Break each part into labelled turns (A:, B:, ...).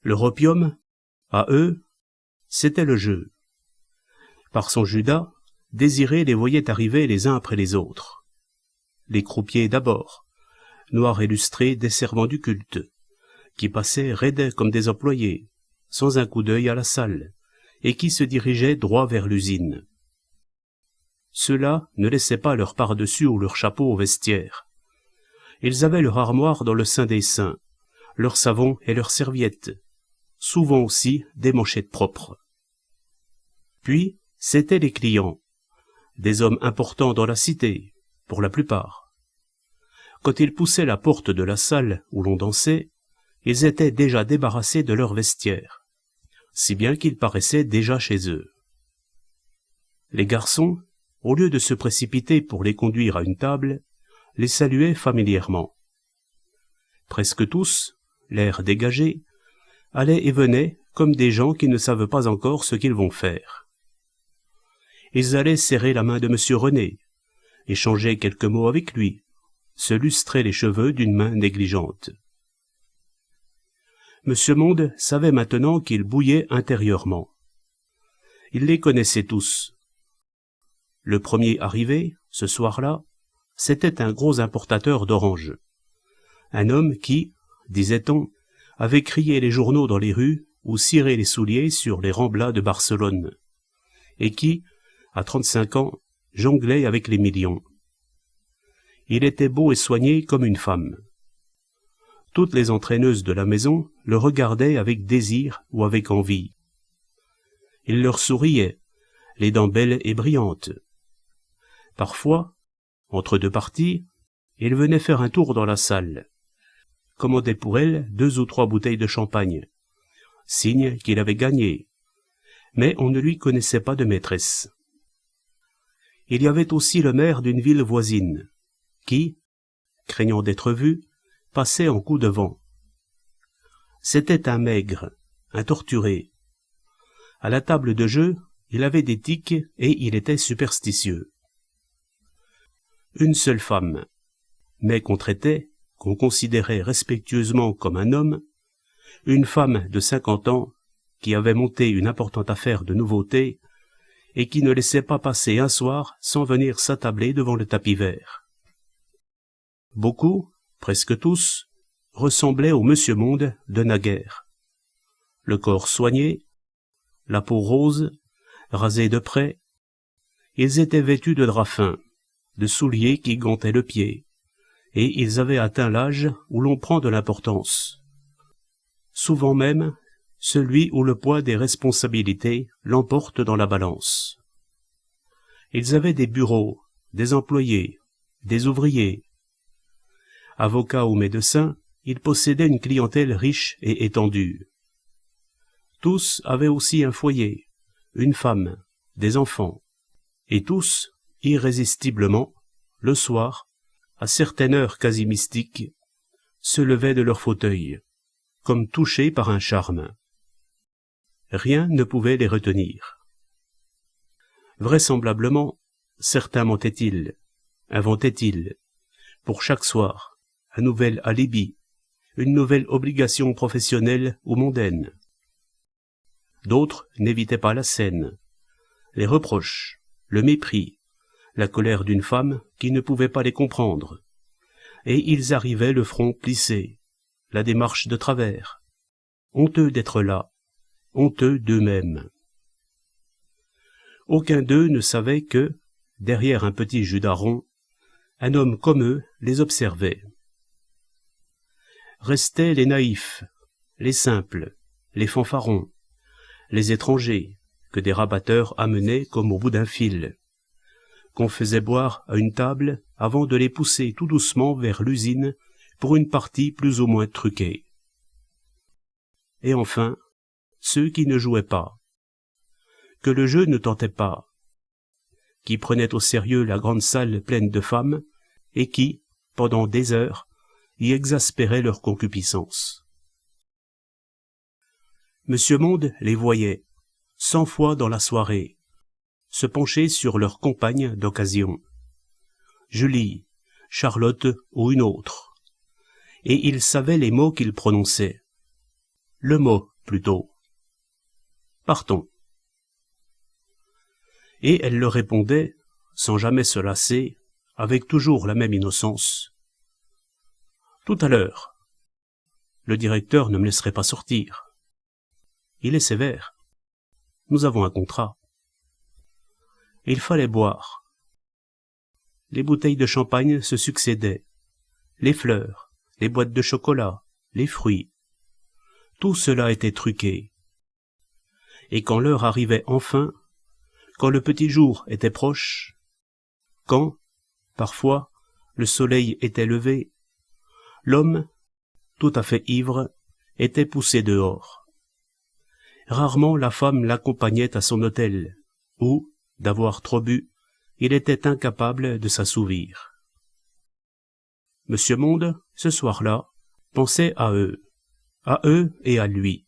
A: Leur opium, à eux, c'était le jeu. Par son Judas, Désiré les voyait arriver les uns après les autres. Les croupiers d'abord, noirs illustrés des servants du culte, qui passaient raides comme des employés, sans un coup d'œil à la salle, et qui se dirigeaient droit vers l'usine. Ceux-là ne laissaient pas leur pardessus ou leur chapeau au vestiaire. Ils avaient leur armoire dans le sein des saints, leur savon et leurs serviettes, souvent aussi des manchettes propres. Puis, c'étaient les clients, des hommes importants dans la cité, pour la plupart. Quand ils poussaient la porte de la salle où l'on dansait, ils étaient déjà débarrassés de leur vestiaire, si bien qu'ils paraissaient déjà chez eux. Les garçons, au lieu de se précipiter pour les conduire à une table, les saluaient familièrement. Presque tous, l'air dégagé, allaient et venaient comme des gens qui ne savent pas encore ce qu'ils vont faire. Ils allaient serrer la main de M. René, échanger quelques mots avec lui, se lustrer les cheveux d'une main négligente. M. Monde savait maintenant qu'il bouillait intérieurement. Il les connaissait tous. Le premier arrivé, ce soir-là, c'était un gros importateur d'oranges. Un homme qui, disait-on, avait crié les journaux dans les rues ou ciré les souliers sur les remblats de Barcelone, et qui, à 35 ans, jonglait avec les millions. Il était beau et soigné comme une femme. Toutes les entraîneuses de la maison le regardaient avec désir ou avec envie. Il leur souriait, les dents belles et brillantes. Parfois, entre deux parties, il venait faire un tour dans la salle, commandait pour elle 2 ou 3 bouteilles de champagne, signe qu'il avait gagné, mais on ne lui connaissait pas de maîtresse. Il y avait aussi le maire d'une ville voisine, qui, craignant d'être vu, passait en coup de vent. C'était un maigre, un torturé. À la table de jeu, il avait des tics et il était superstitieux. Une seule femme, mais qu'on traitait, qu'on considérait respectueusement comme un homme, une femme de 50 ans qui avait monté une importante affaire de nouveautés et qui ne laissait pas passer un soir sans venir s'attabler devant le tapis vert. Beaucoup, presque tous, ressemblaient au Monsieur Monde de naguère. Le corps soigné, la peau rose, rasée de près, ils étaient vêtus de drap fin, de souliers qui gantaient le pied, et ils avaient atteint l'âge où l'on prend de l'importance. Souvent même, celui où le poids des responsabilités l'emporte dans la balance. Ils avaient des bureaux, des employés, des ouvriers. Avocats ou médecins, ils possédaient une clientèle riche et étendue. Tous avaient aussi un foyer, une femme, des enfants, et tous, irrésistiblement, le soir, à certaines heures quasi mystiques, se levaient de leur fauteuil, comme touchés par un charme. Rien ne pouvait les retenir. Vraisemblablement, certains mentaient-ils, inventaient-ils, pour chaque soir, un nouvel alibi, une nouvelle obligation professionnelle ou mondaine. D'autres n'évitaient pas la scène, les reproches, le mépris, la colère d'une femme qui ne pouvait pas les comprendre, et ils arrivaient le front plissé, la démarche de travers, honteux d'être là, honteux d'eux-mêmes. Aucun d'eux ne savait que, derrière un petit Judas rond, un homme comme eux les observait. Restaient les naïfs, les simples, les fanfarons, les étrangers, que des rabatteurs amenaient comme au bout d'un fil, qu'on faisait boire à une table avant de les pousser tout doucement vers l'usine pour une partie plus ou moins truquée. Et enfin, ceux qui ne jouaient pas, que le jeu ne tentait pas, qui prenaient au sérieux la grande salle pleine de femmes et qui, pendant des heures, y exaspéraient leur concupiscence. Monsieur Monde les voyait, 100 fois dans la soirée, se pencher sur leur compagne d'occasion, Julie, Charlotte ou une autre, et il savait les mots qu'ils prononçaient. Le mot plutôt. Partons. Et elle le répondait, sans jamais se lasser, avec toujours la même innocence. Tout à l'heure. Le directeur ne me laisserait pas sortir. Il est sévère. Nous avons un contrat. Il fallait boire. Les bouteilles de champagne se succédaient. Les fleurs, les boîtes de chocolat, les fruits. Tout cela était truqué. Et quand l'heure arrivait enfin, quand le petit jour était proche, quand, parfois, le soleil était levé, l'homme, tout à fait ivre, était poussé dehors. Rarement la femme l'accompagnait à son hôtel, où, d'avoir trop bu, il était incapable de s'assouvir. Monsieur Monde, ce soir-là, pensait à eux et à lui,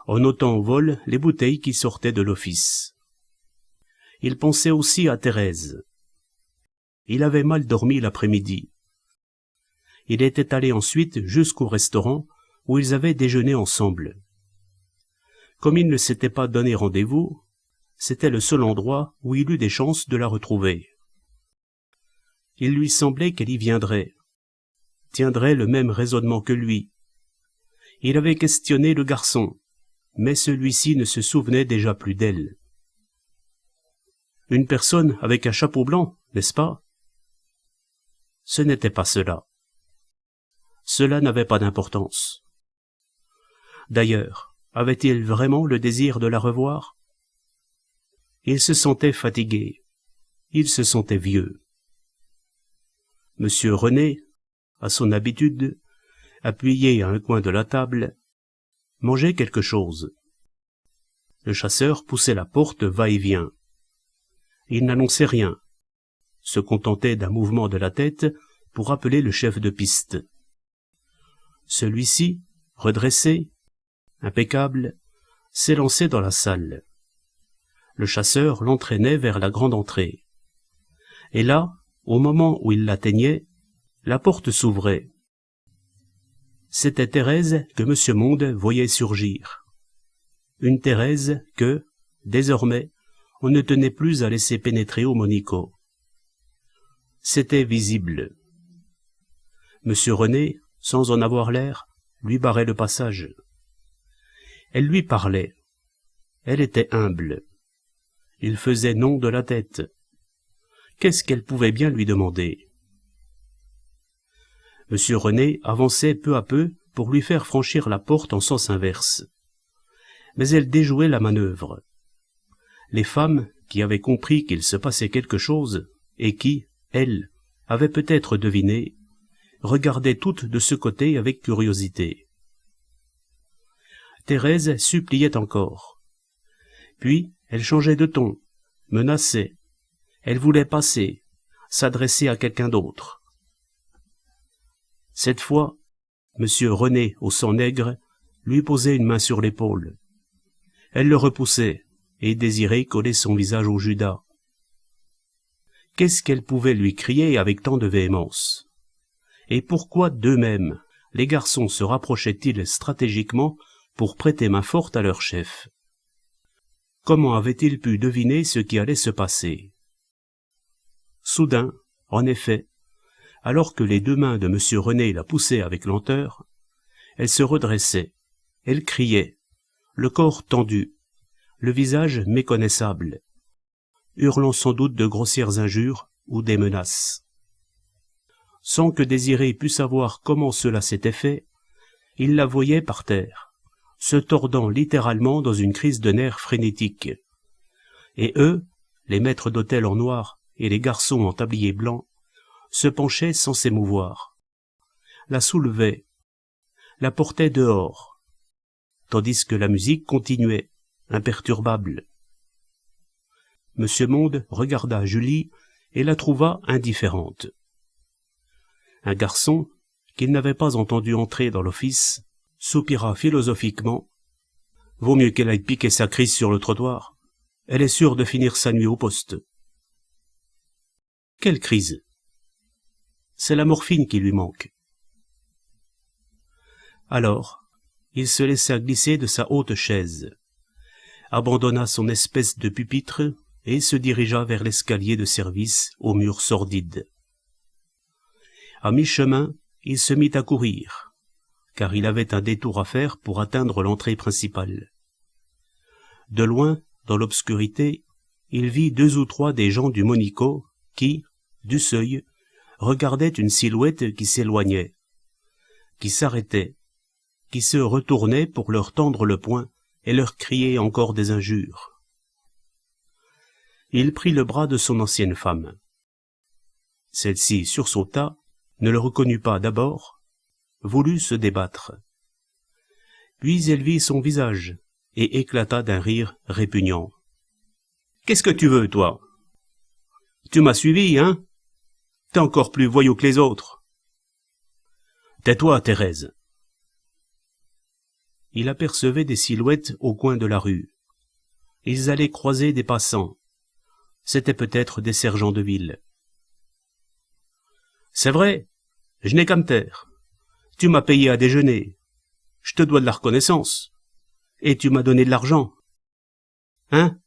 A: en notant au vol les bouteilles qui sortaient de l'office. Il pensait aussi à Thérèse. Il avait mal dormi l'après-midi. Il était allé ensuite jusqu'au restaurant où ils avaient déjeuné ensemble. Comme il ne s'était pas donné rendez-vous, c'était le seul endroit où il eut des chances de la retrouver. Il lui semblait qu'elle y viendrait, tiendrait le même raisonnement que lui. Il avait questionné le garçon, mais celui-ci ne se souvenait déjà plus d'elle. Une personne avec un chapeau blanc, n'est-ce pas? Ce n'était pas cela. Cela n'avait pas d'importance. D'ailleurs, avait-il vraiment le désir de la revoir? Il se sentait fatigué. Il se sentait vieux. Monsieur René, à son habitude, appuyé à un coin de la table, mangeait quelque chose. Le chasseur poussait la porte va-et-vient. Il n'annonçait rien, se contentait d'un mouvement de la tête pour appeler le chef de piste. Celui-ci, redressé, impeccable, s'élançait dans la salle. Le chasseur l'entraînait vers la grande entrée. Et là, au moment où il l'atteignait, la porte s'ouvrait. C'était Thérèse que M. Monde voyait surgir. Une Thérèse que, désormais, on ne tenait plus à laisser pénétrer au Monico. C'était visible. M. René, sans en avoir l'air, lui barrait le passage. Elle lui parlait. Elle était humble. Il faisait non de la tête. Qu'est-ce qu'elle pouvait bien lui demander? M. René avançait peu à peu pour lui faire franchir la porte en sens inverse. Mais elle déjouait la manœuvre. Les femmes, qui avaient compris qu'il se passait quelque chose, et qui, elles, avaient peut-être deviné, regardaient toutes de ce côté avec curiosité. Thérèse suppliait encore. Puis, elle changeait de ton, menaçait. Elle voulait passer, s'adresser à quelqu'un d'autre. Cette fois, M. René, au sang nègre, lui posait une main sur l'épaule. Elle le repoussait et désirait coller son visage au Judas. Qu'est-ce qu'elle pouvait lui crier avec tant de véhémence? Et pourquoi d'eux-mêmes les garçons se rapprochaient-ils stratégiquement pour prêter main forte à leur chef? Comment avaient-ils pu deviner ce qui allait se passer? Soudain, en effet, alors que les deux mains de M. René la poussaient avec lenteur, elle se redressait, elle criait, le corps tendu, le visage méconnaissable, hurlant sans doute de grossières injures ou des menaces. Sans que Désiré pût savoir comment cela s'était fait, il la voyait par terre, se tordant littéralement dans une crise de nerfs frénétique. Et eux, les maîtres d'hôtel en noir et les garçons en tablier blanc, se penchaient sans s'émouvoir, la soulevaient, la portaient dehors, tandis que la musique continuait, imperturbable. M. Monde regarda Julie et la trouva indifférente. Un garçon, qu'il n'avait pas entendu entrer dans l'office, soupira philosophiquement. « Vaut mieux qu'elle aille piquer sa crise sur le trottoir. Elle est sûre de finir sa nuit au poste. » Quelle crise? C'est la morphine qui lui manque. Alors, il se laissa glisser de sa haute chaise, abandonna son espèce de pupitre et se dirigea vers l'escalier de service aux murs sordides. À mi-chemin, il se mit à courir, car il avait un détour à faire pour atteindre l'entrée principale. De loin, dans l'obscurité, il vit 2 ou 3 des gens du Monico qui, du seuil, regardaient une silhouette qui s'éloignait, qui s'arrêtait, qui se retournait pour leur tendre le poing et leur crier encore des injures. Il prit le bras de son ancienne femme. Celle-ci sursauta, ne le reconnut pas d'abord, voulut se débattre. Puis elle vit son visage et éclata d'un rire répugnant. « Qu'est-ce que tu veux, toi? Tu m'as suivi, hein? T'es encore plus voyou que les autres. Tais-toi, Thérèse. » Il apercevait des silhouettes au coin de la rue. Ils allaient croiser des passants. C'étaient peut-être des sergents de ville. « C'est vrai, je n'ai qu'à me taire. Tu m'as payé à déjeuner. Je te dois de la reconnaissance. Et tu m'as donné de l'argent. Hein?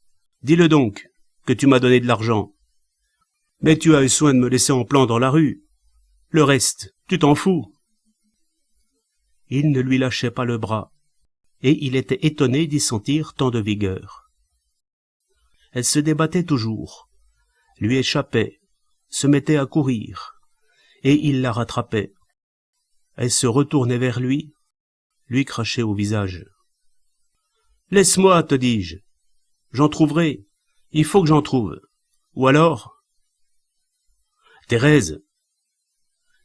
A: Dis-le donc, que tu m'as donné de l'argent. Mais tu as eu soin de me laisser en plan dans la rue. Le reste, tu t'en fous. » Il ne lui lâchait pas le bras, et il était étonné d'y sentir tant de vigueur. Elle se débattait toujours, lui échappait, se mettait à courir, et il la rattrapait. Elle se retournait vers lui crachait au visage. « Laisse-moi, te dis-je. J'en trouverai. Il faut que j'en trouve. Ou alors... »« Thérèse.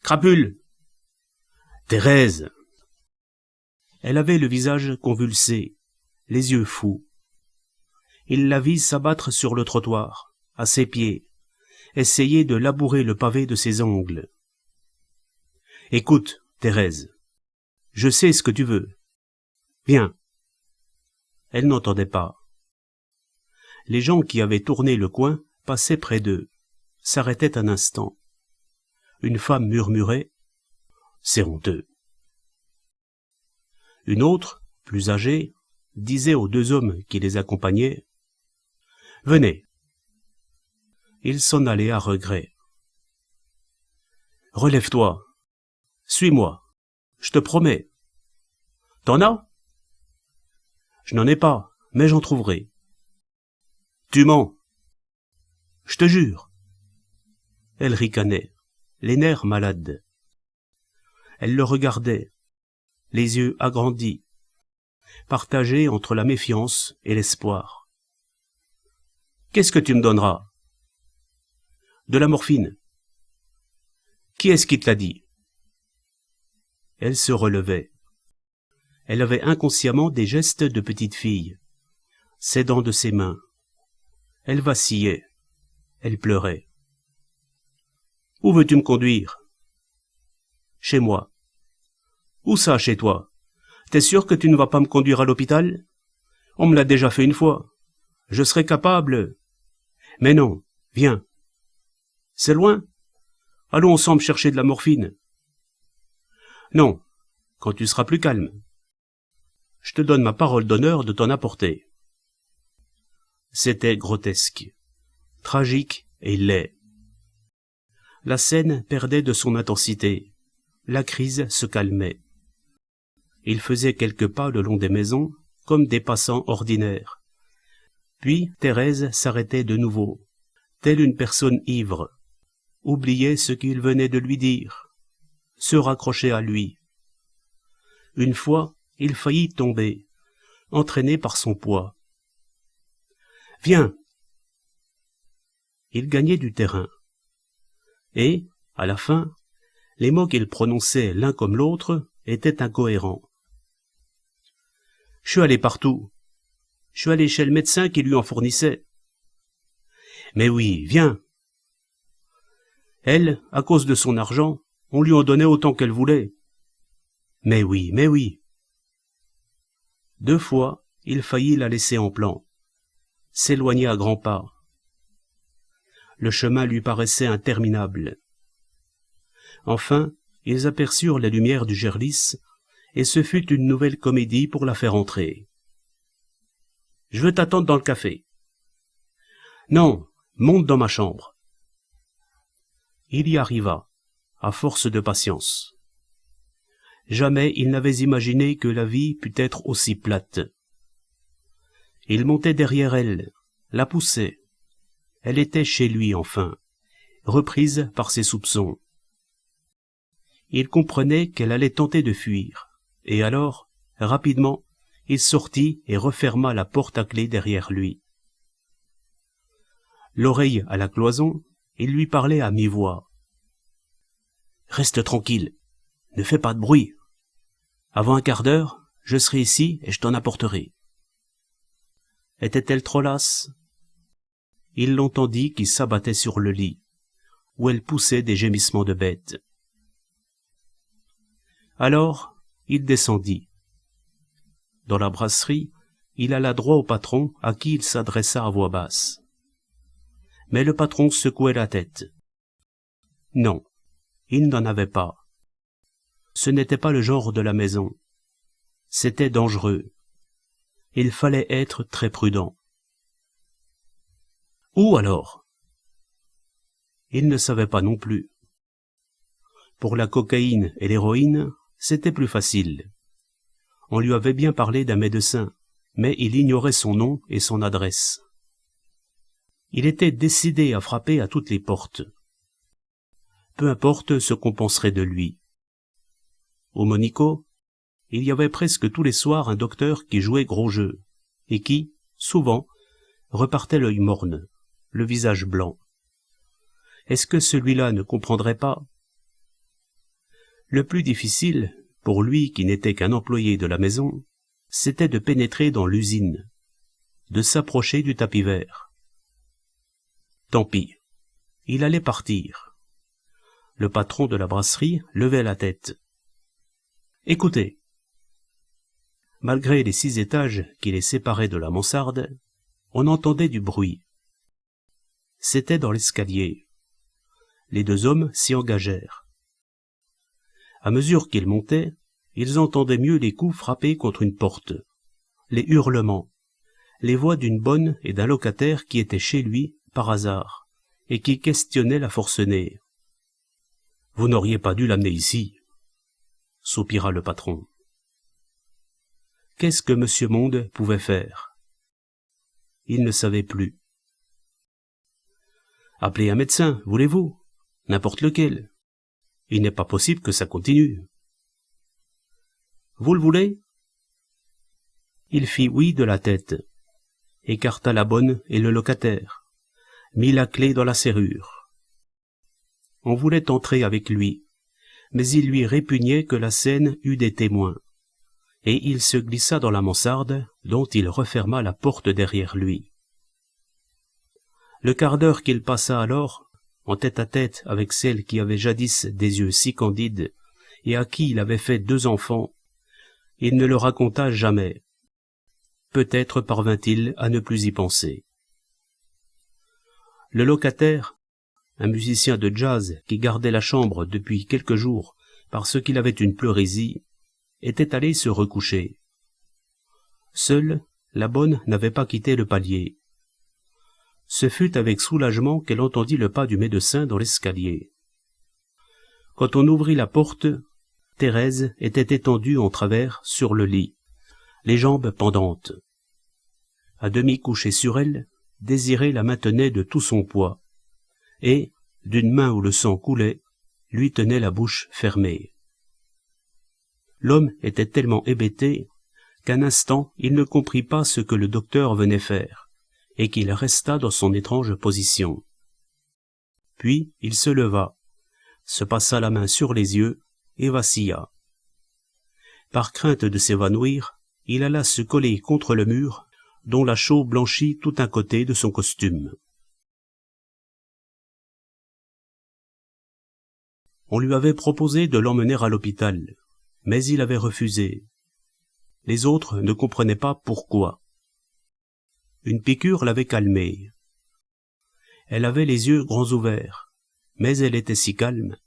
A: Crapule. Thérèse. » Elle avait le visage convulsé, les yeux fous. Il la vit s'abattre sur le trottoir, à ses pieds, essayer de labourer le pavé de ses ongles. « Écoute, Thérèse, je sais ce que tu veux. Viens. » Elle n'entendait pas. Les gens qui avaient tourné le coin passaient près d'eux, s'arrêtaient un instant. Une femme murmurait « C'est honteux ». Une autre, plus âgée, disait aux 2 hommes qui les accompagnaient « Venez ». Ils s'en allaient à regret. « Relève-toi. Suis-moi. Je te promets. »« T'en as ? » ?»« Je n'en ai pas, mais j'en trouverai. »« Tu mens. »« Je te jure. » Elle ricanait, les nerfs malades. Elle le regardait, les yeux agrandis, partagés entre la méfiance et l'espoir. « Qu'est-ce que tu me donneras ? » ?»« De la morphine. »« Qui est-ce qui te l'a dit ? » Elle se relevait. Elle avait inconsciemment des gestes de petite fille, s'aidant de ses mains. Elle vacillait. Elle pleurait. « Où veux-tu me conduire ? » ?»« Chez moi. »« Où ça, chez toi ? T'es sûr que tu ne vas pas me conduire à l'hôpital ? On me l'a déjà fait une fois. Je serais capable. »« Mais non, viens. »« C'est loin ? Allons ensemble chercher de la morphine. »« Non, quand tu seras plus calme. Je te donne ma parole d'honneur de t'en apporter. » C'était grotesque, tragique et laid. La scène perdait de son intensité. La crise se calmait. Il faisait quelques pas le long des maisons, comme des passants ordinaires. Puis Thérèse s'arrêtait de nouveau, telle une personne ivre, oubliait ce qu'il venait de lui dire, se raccrochait à lui. Une fois, il faillit tomber, entraîné par son poids. « Viens !» Il gagnait du terrain. Et, à la fin, les mots qu'il prononçait l'un comme l'autre étaient incohérents. « Je suis allé partout. Je suis allé chez le médecin qui lui en fournissait. »« Mais oui, viens !» Elle, à cause de son argent, on lui en donnait autant qu'elle voulait. « Mais oui, mais oui !» 2 fois, il faillit la laisser en plan, s'éloigner à grands pas. Le chemin lui paraissait interminable. Enfin, ils aperçurent les lumières du Gerlis et ce fut une nouvelle comédie pour la faire entrer. « Je veux t'attendre dans le café. »« Non, monte dans ma chambre. » Il y arriva, à force de patience. Jamais il n'avait imaginé que la vie pût être aussi plate. Il montait derrière elle, la poussait. Elle était chez lui enfin, reprise par ses soupçons. Il comprenait qu'elle allait tenter de fuir, et alors, rapidement, il sortit et referma la porte à clé derrière lui. L'oreille à la cloison, il lui parlait à mi-voix. « Reste tranquille, ne fais pas de bruit. Avant un quart d'heure, je serai ici et je t'en apporterai. » Était-elle trop lasse? Il l'entendit qui s'abattait sur le lit, où elle poussait des gémissements de bête. Alors, il descendit. Dans la brasserie, il alla droit au patron à qui il s'adressa à voix basse. Mais le patron secouait la tête. Non, il n'en avait pas. Ce n'était pas le genre de la maison. C'était dangereux. Il fallait être très prudent. Où alors? Il ne savait pas non plus. Pour la cocaïne et l'héroïne, c'était plus facile. On lui avait bien parlé d'un médecin, mais il ignorait son nom et son adresse. Il était décidé à frapper à toutes les portes. Peu importe ce qu'on penserait de lui. Au Monico, il y avait presque tous les soirs un docteur qui jouait gros jeu, et qui, souvent, repartait l'œil morne, le visage blanc. Est-ce que celui-là ne comprendrait pas? Le plus difficile, pour lui qui n'était qu'un employé de la maison, c'était de pénétrer dans l'usine, de s'approcher du tapis vert. Tant pis, il allait partir. Le patron de la brasserie levait la tête. « Écoutez. » Malgré les 6 étages qui les séparaient de la mansarde, on entendait du bruit. C'était dans l'escalier. Les 2 hommes s'y engagèrent. À mesure qu'ils montaient, ils entendaient mieux les coups frappés contre une porte, les hurlements, les voix d'une bonne et d'un locataire qui était chez lui par hasard et qui questionnait la forcenée. « Vous n'auriez pas dû l'amener ici, » soupira le patron. Qu'est-ce que Monsieur Monde pouvait faire? Il ne savait plus. « Appelez un médecin, voulez-vous? N'importe lequel. Il n'est pas possible que ça continue. »« Vous le voulez ?» Il fit oui de la tête, écarta la bonne et le locataire, mit la clé dans la serrure. On voulait entrer avec lui, mais il lui répugnait que la scène eût des témoins, et il se glissa dans la mansarde, dont il referma la porte derrière lui. Le quart d'heure qu'il passa alors, en tête-à-tête avec celle qui avait jadis des yeux si candides, et à qui il avait fait 2 enfants, il ne le raconta jamais. Peut-être parvint-il à ne plus y penser. Le locataire, un musicien de jazz qui gardait la chambre depuis quelques jours parce qu'il avait une pleurésie, était allé se recoucher. Seule, la bonne n'avait pas quitté le palier. Ce fut avec soulagement qu'elle entendit le pas du médecin dans l'escalier. Quand on ouvrit la porte, Thérèse était étendue en travers sur le lit, les jambes pendantes. À demi couchée sur elle, Désiré la maintenait de tout son poids, et, d'une main où le sang coulait, lui tenait la bouche fermée. L'homme était tellement hébété qu'un instant il ne comprit pas ce que le docteur venait faire, et qu'il resta dans son étrange position. Puis il se leva, se passa la main sur les yeux et vacilla. Par crainte de s'évanouir, il alla se coller contre le mur, dont la chaux blanchit tout un côté de son costume. On lui avait proposé de l'emmener à l'hôpital, mais il avait refusé. Les autres ne comprenaient pas pourquoi. Une piqûre l'avait calmée. Elle avait les yeux grands ouverts, mais elle était si calme,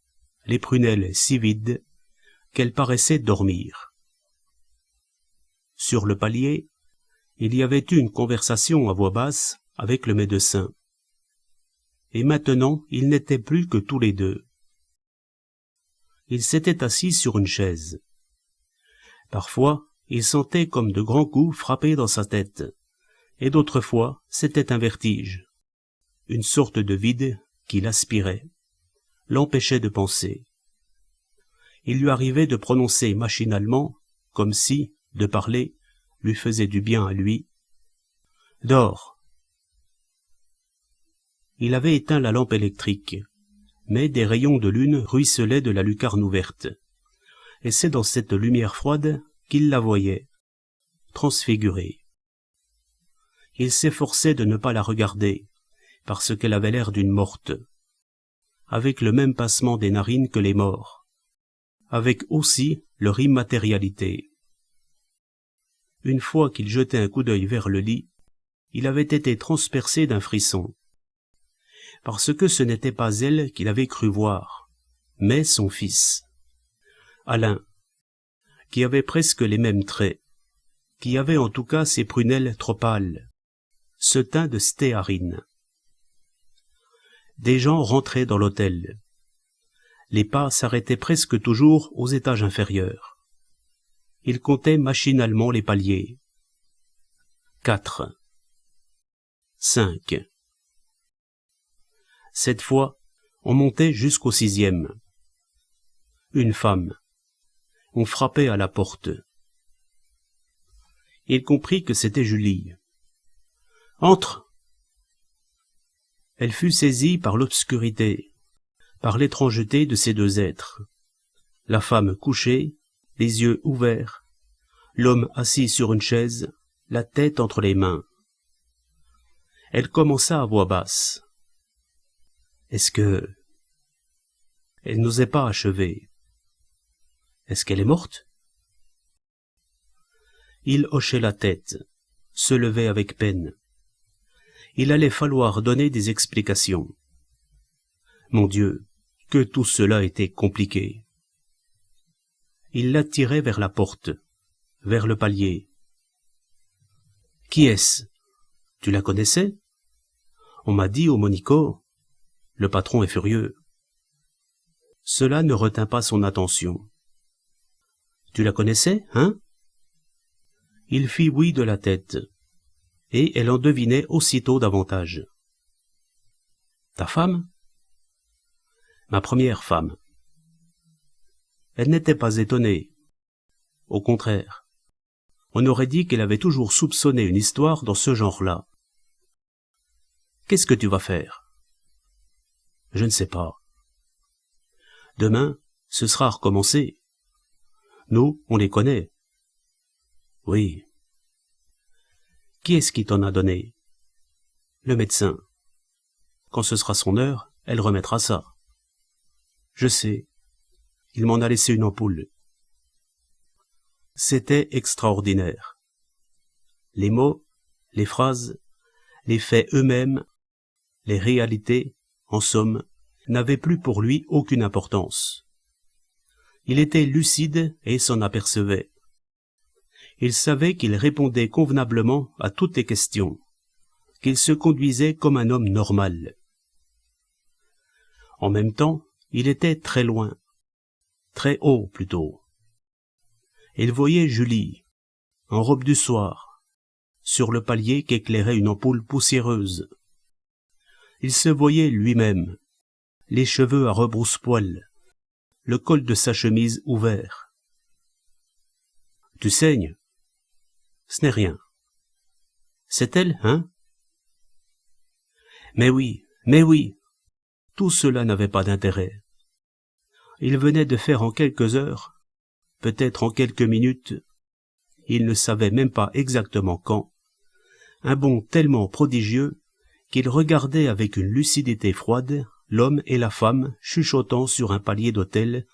A: les prunelles si vides, qu'elle paraissait dormir. sur le palier, il y avait eu une conversation à voix basse avec le médecin. Et maintenant, ils n'étaient plus que tous les deux. Il s'était assis sur une chaise. Parfois, il sentait comme de grands coups frapper dans sa tête, et d'autres fois, c'était un vertige, une sorte de vide qui l'aspirait, l'empêchait de penser. Il lui arrivait de prononcer machinalement, comme si, de parler, lui faisait du bien à lui. « Dors !» Il avait éteint la lampe électrique, mais des rayons de lune ruisselaient de la lucarne ouverte, et c'est dans cette lumière froide qu'il la voyait, transfigurée. Il s'efforçait de ne pas la regarder, parce qu'elle avait l'air d'une morte, avec le même pincement des narines que les morts, avec aussi leur immatérialité. Une fois qu'il jetait un coup d'œil vers le lit, il avait été transpercé d'un frisson, parce que ce n'était pas elle qu'il avait cru voir, mais son fils, Alain, qui avait presque les mêmes traits, qui avait en tout cas ses prunelles trop pâles, ce teint de stéarine. Des gens rentraient dans l'hôtel. Les pas s'arrêtaient presque toujours aux étages inférieurs. Il comptait machinalement les paliers. 4. 5. Cette fois, on montait jusqu'au 6e. Une femme. On frappait à la porte. Il comprit que c'était Julie. « Entre !» Elle fut saisie par l'obscurité, par l'étrangeté de ces deux êtres. La femme couchée, les yeux ouverts, l'homme assis sur une chaise, la tête entre les mains. Elle commença à voix basse. Est-ce que... Elle n'osait pas achever. Est-ce qu'elle est morte? Il hochait la tête, se levait avec peine. Il allait falloir donner des explications. Mon Dieu, que tout cela était compliqué. Il l'attirait vers la porte, vers le palier. « Qui est-ce? Tu la connaissais? On m'a dit au Monico. Le patron est furieux. » Cela ne retint pas son attention. « Tu la connaissais, hein ?» Il fit oui de la tête, et elle en devinait aussitôt davantage. « Ta femme? » Ma première femme. Elle n'était pas étonnée. Au contraire, on aurait dit qu'elle avait toujours soupçonné une histoire dans ce genre-là. « Qu'est-ce que tu vas faire? » Je ne sais pas. Demain, ce sera recommencé. Nous, on les connaît. Oui. Qui est-ce qui t'en a donné? Le médecin. Quand ce sera son heure, elle remettra ça. Je sais. Il m'en a laissé une ampoule. C'était extraordinaire. Les mots, les phrases, les faits eux-mêmes, les réalités, en somme, n'avaient plus pour lui aucune importance. Il était lucide et s'en apercevait. Il savait qu'il répondait convenablement à toutes les questions, qu'il se conduisait comme un homme normal. En même temps, il était très loin, très haut plutôt. Il voyait Julie, en robe du soir, sur le palier qu'éclairait une ampoule poussiéreuse. Il se voyait lui-même, les cheveux à rebrousse-poil, le col de sa chemise ouvert. « Tu saignes? Ce n'est rien. C'est elle, hein? » Mais oui, tout cela n'avait pas d'intérêt. Il venait de faire en quelques heures, peut-être en quelques minutes, il ne savait même pas exactement quand, un bond tellement prodigieux qu'il regardait avec une lucidité froide l'homme et la femme chuchotant sur un palier d'hôtel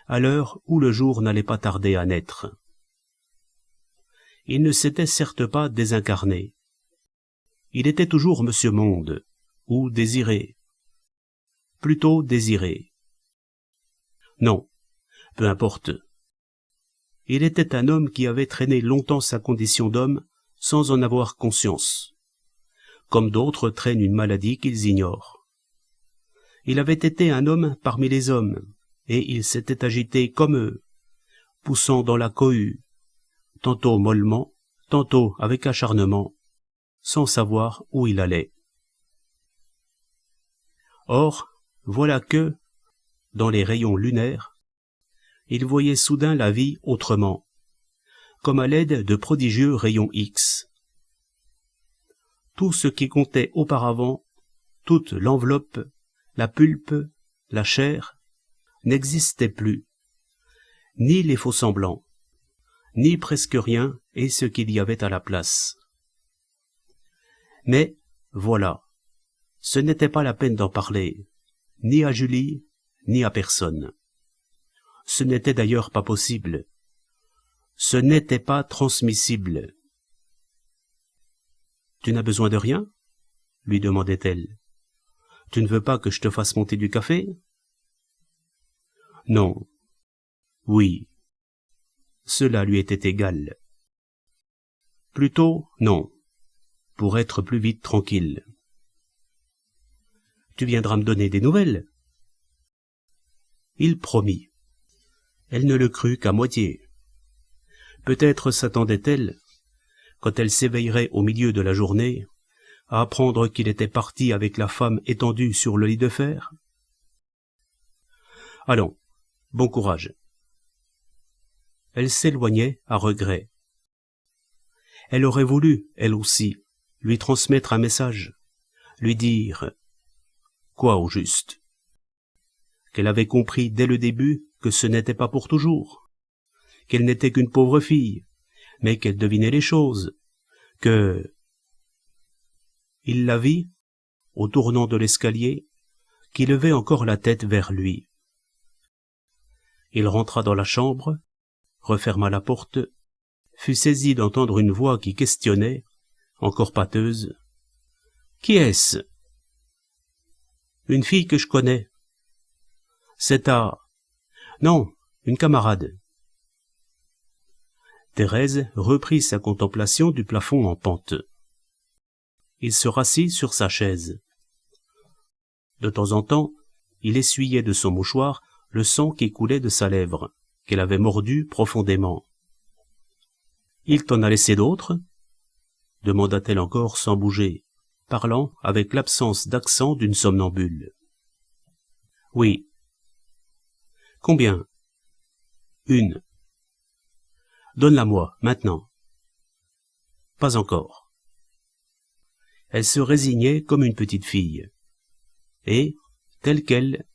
A: à l'heure où le jour n'allait pas tarder à naître. Il ne s'était certes pas désincarné. Il était toujours Monsieur Monde, ou Désiré. Plutôt Désiré. Non, peu importe. Il était un homme qui avait traîné longtemps sa condition d'homme sans en avoir conscience, comme d'autres traînent une maladie qu'ils ignorent. Il avait été un homme parmi les hommes, et il s'était agité comme eux, poussant dans la cohue, tantôt mollement, tantôt avec acharnement, sans savoir où il allait. Or, voilà que, dans les rayons lunaires, il voyait soudain la vie autrement, comme à l'aide de prodigieux rayons X. Tout ce qui comptait auparavant, toute l'enveloppe, la pulpe, la chair, n'existait plus, ni les faux-semblants, ni presque rien et ce qu'il y avait à la place. Mais, voilà, ce n'était pas la peine d'en parler, ni à Julie, ni à personne. Ce n'était d'ailleurs pas possible. Ce n'était pas transmissible. « Tu n'as besoin de rien ?» lui demandait-elle. « Tu ne veux pas que je te fasse monter du café ?» Non. Oui. Cela lui était égal. Plutôt, non, pour être plus vite tranquille. « Tu viendras me donner des nouvelles ?» Il promit. Elle ne le crut qu'à moitié. Peut-être s'attendait-elle, quand elle s'éveillerait au milieu de la journée, à apprendre qu'il était parti avec la femme étendue sur le lit de fer. Allons, bon courage. Elle s'éloignait à regret. Elle aurait voulu, elle aussi, lui transmettre un message, lui dire quoi au juste? Qu'elle avait compris dès le début que ce n'était pas pour toujours, qu'elle n'était qu'une pauvre fille, mais qu'elle devinait les choses, que... Il la vit, au tournant de l'escalier, qui levait encore la tête vers lui. Il rentra dans la chambre, referma la porte, fut saisi d'entendre une voix qui questionnait, encore pâteuse. « Qui est-ce ?»« Une fille que je connais. »« C'est à... » »« Non, une camarade. » Thérèse reprit sa contemplation du plafond en pente. Il se rassit sur sa chaise. De temps en temps, il essuyait de son mouchoir le sang qui coulait de sa lèvre, qu'elle avait mordu profondément. « Il t'en a laissé d'autres ?» demanda-t-elle encore sans bouger, parlant avec l'absence d'accent d'une somnambule. « Oui. »« Combien ?»« Une. »« Donne-la-moi, maintenant. »« Pas encore. » Elle se résignait comme une petite fille. Et, telle qu'elle,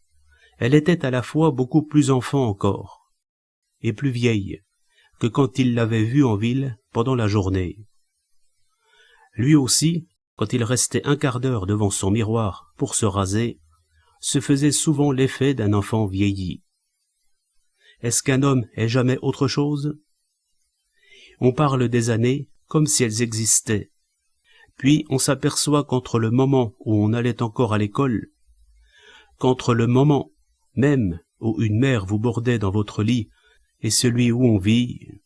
A: elle était à la fois beaucoup plus enfant encore, et plus vieille, que quand il l'avait vue en ville pendant la journée. Lui aussi, quand il restait un quart d'heure devant son miroir pour se raser, se faisait souvent l'effet d'un enfant vieilli. Est-ce qu'un homme est jamais autre chose? On parle des années comme si elles existaient. Puis on s'aperçoit qu'entre le moment où on allait encore à l'école, qu'entre le moment même où une mère vous bordait dans votre lit et celui où on vit,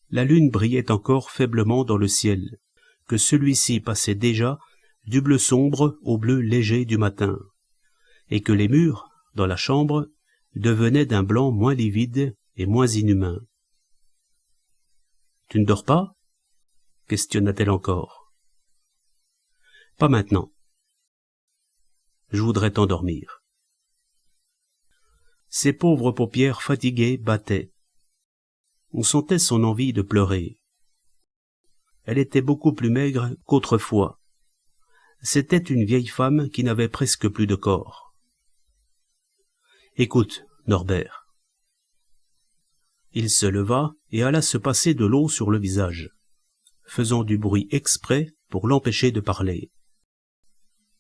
A: la lune brillait encore faiblement dans le ciel, que celui-ci passait déjà du bleu sombre au bleu léger du matin, et que les murs, dans la chambre, devenaient d'un blanc moins livide et moins inhumain. « Tu ne dors pas ?» questionna-t-elle encore. « Pas maintenant. Je voudrais t'endormir. » Ses pauvres paupières fatiguées battaient. On sentait son envie de pleurer. Elle était beaucoup plus maigre qu'autrefois. C'était une vieille femme qui n'avait presque plus de corps. « Écoute, Norbert. » Il se leva et alla se passer de l'eau sur le visage, faisant du bruit exprès pour l'empêcher de parler.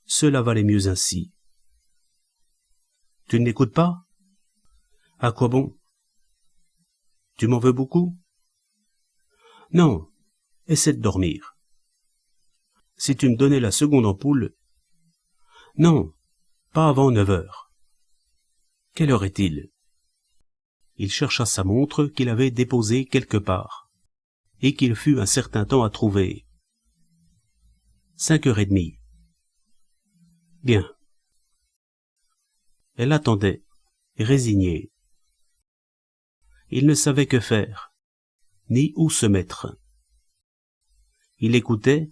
A: Cela valait mieux ainsi. « Tu ne m'écoutes pas ? À quoi bon ? Tu m'en veux beaucoup ? Non, essaie de dormir. Si tu me donnais la seconde ampoule... Non, pas avant 9 heures. Quelle heure est-il ? il chercha sa montre qu'il avait déposée quelque part, et qu'il fut un certain temps à trouver. 5h30. Bien. Elle attendait, résignée. Il ne savait que faire, ni où se mettre. Il écoutait,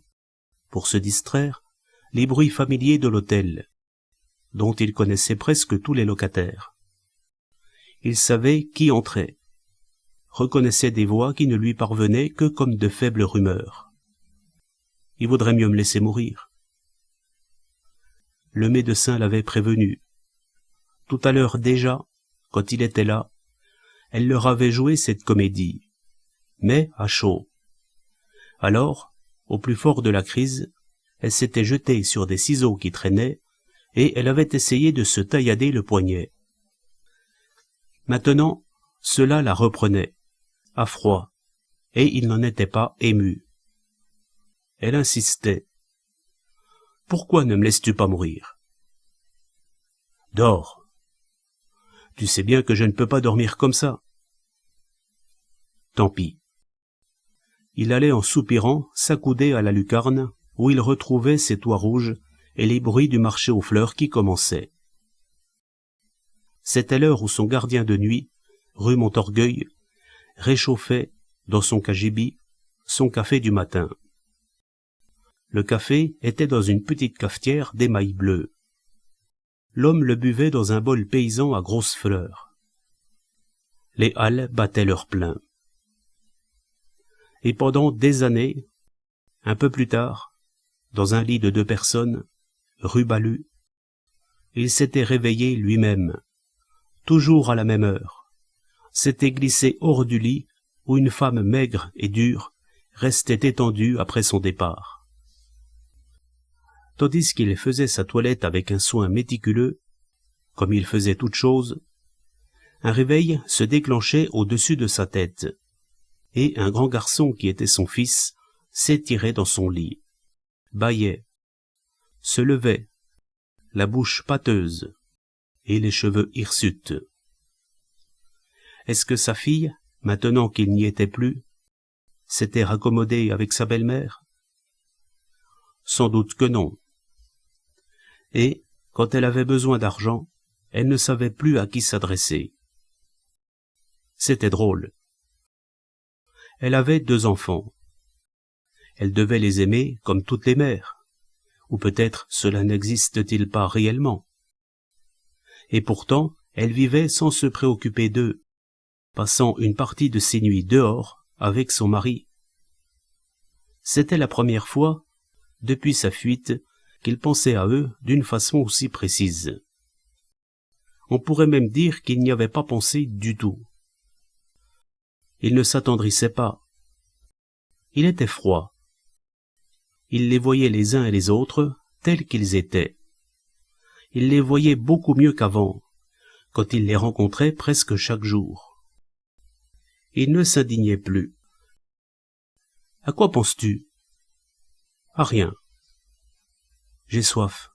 A: pour se distraire, les bruits familiers de l'hôtel, dont il connaissait presque tous les locataires. Il savait qui entrait, reconnaissait des voix qui ne lui parvenaient que comme de faibles rumeurs. Il vaudrait mieux me laisser mourir. Le médecin l'avait prévenu. Tout à l'heure déjà, quand il était là, elle leur avait joué cette comédie, mais à chaud. Alors, au plus fort de la crise, elle s'était jetée sur des ciseaux qui traînaient, et elle avait essayé de se taillader le poignet. Maintenant, cela la reprenait, à froid, et il n'en était pas ému. Elle insistait. « Pourquoi ne me laisses-tu pas mourir ?»« Dors. Tu sais bien que je ne peux pas dormir comme ça. » Tant pis. Il allait en soupirant s'accouder à la lucarne, où il retrouvait ses toits rouges et les bruits du marché aux fleurs qui commençaient. C'était l'heure où son gardien de nuit, rue Montorgueil, réchauffait, dans son cagibi, son café du matin. Le café était dans une petite cafetière d'émail bleu. L'homme le buvait dans un bol paysan à grosses fleurs. Les halles battaient leur plein. Et pendant des années, un peu plus tard, dans un lit de 2 personnes, rue Balu, il s'était réveillé lui-même, toujours à la même heure, s'était glissé hors du lit où une femme maigre et dure restait étendue après son départ. Tandis qu'il faisait sa toilette avec un soin méticuleux, comme il faisait toute chose, un réveil se déclenchait au-dessus de sa tête, et un grand garçon qui était son fils s'étirait dans son lit, bâillait, se levait, la bouche pâteuse, et les cheveux hirsutes. Est-ce que sa fille, maintenant qu'il n'y était plus, s'était raccommodée avec sa belle-mère? Sans doute que non. Et, quand elle avait besoin d'argent, elle ne savait plus à qui s'adresser. C'était drôle. Elle avait 2 enfants. Elle devait les aimer comme toutes les mères, ou peut-être cela n'existe-t-il pas réellement. Et pourtant, elle vivait sans se préoccuper d'eux, passant une partie de ses nuits dehors avec son mari. C'était la première fois, depuis sa fuite, qu'il pensait à eux d'une façon aussi précise. On pourrait même dire qu'il n'y avait pas pensé du tout. Il ne s'attendrissait pas. Il était froid. Il les voyait les uns et les autres tels qu'ils étaient. Il les voyait beaucoup mieux qu'avant, quand il les rencontrait presque chaque jour. Il ne s'indignait plus. « À quoi penses-tu ?»« À rien. »« J'ai soif. »«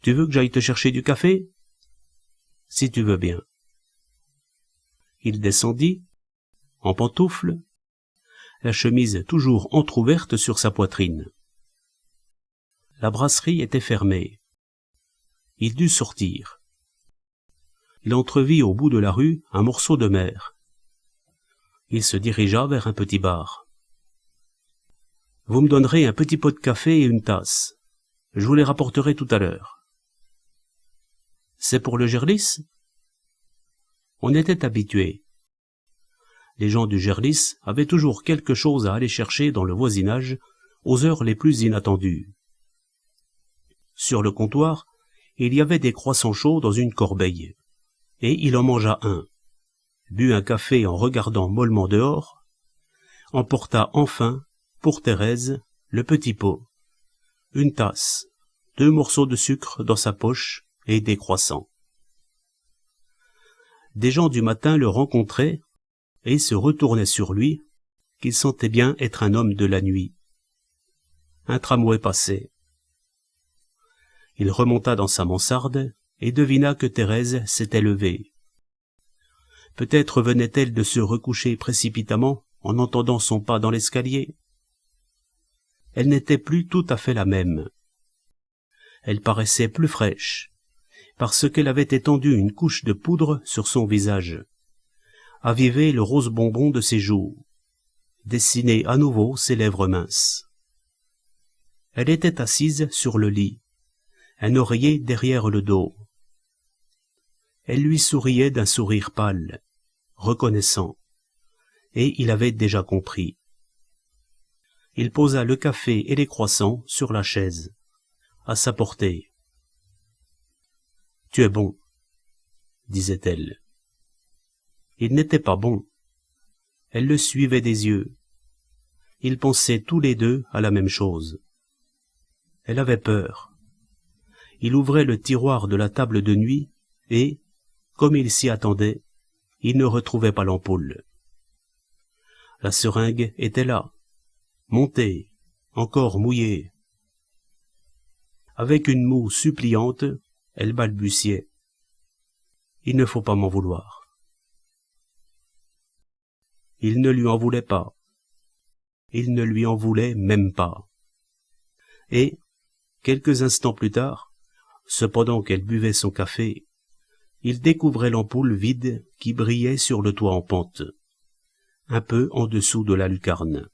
A: Tu veux que j'aille te chercher du café ?»« Si tu veux bien. » Il descendit, en pantoufles, la chemise toujours entr'ouverte sur sa poitrine. La brasserie était fermée. Il dut sortir. Il entrevit au bout de la rue un morceau de mer. Il se dirigea vers un petit bar. « Vous me donnerez un petit pot de café et une tasse. Je vous les rapporterai tout à l'heure. »« C'est pour le Gerlis ?» On était habitués. Les gens du Gerlis avaient toujours quelque chose à aller chercher dans le voisinage aux heures les plus inattendues. Sur le comptoir, il y avait des croissants chauds dans une corbeille, et il en mangea un, but un café en regardant mollement dehors, emporta enfin, pour Thérèse, le petit pot, une tasse, 2 morceaux de sucre dans sa poche et des croissants. Des gens du matin le rencontraient et se retournaient sur lui, qu'il sentait bien être un homme de la nuit. Un tramway passait. Il remonta dans sa mansarde et devina que Thérèse s'était levée. Peut-être venait-elle de se recoucher précipitamment en entendant son pas dans l'escalier. Elle n'était plus tout à fait la même. Elle paraissait plus fraîche, parce qu'elle avait étendu une couche de poudre sur son visage, avivé le rose bonbon de ses joues, dessiné à nouveau ses lèvres minces. Elle était assise sur le lit, un oreiller derrière le dos. Elle lui souriait d'un sourire pâle, reconnaissant, et il avait déjà compris. Il posa le café et les croissants sur la chaise, à sa portée. « Tu es bon, » disait-elle. Il n'était pas bon. Elle le suivait des yeux. Ils pensaient tous les deux à la même chose. Elle avait peur. Il ouvrait le tiroir de la table de nuit et, comme il s'y attendait, il ne retrouvait pas l'ampoule. La seringue était là, montée, encore mouillée. Avec une moue suppliante, elle balbutiait. « Il ne faut pas m'en vouloir. » Il ne lui en voulait pas. Il ne lui en voulait même pas. Et, quelques instants plus tard, cependant qu'elle buvait son café, il découvrait l'ampoule vide qui brillait sur le toit en pente, un peu en dessous de la lucarne.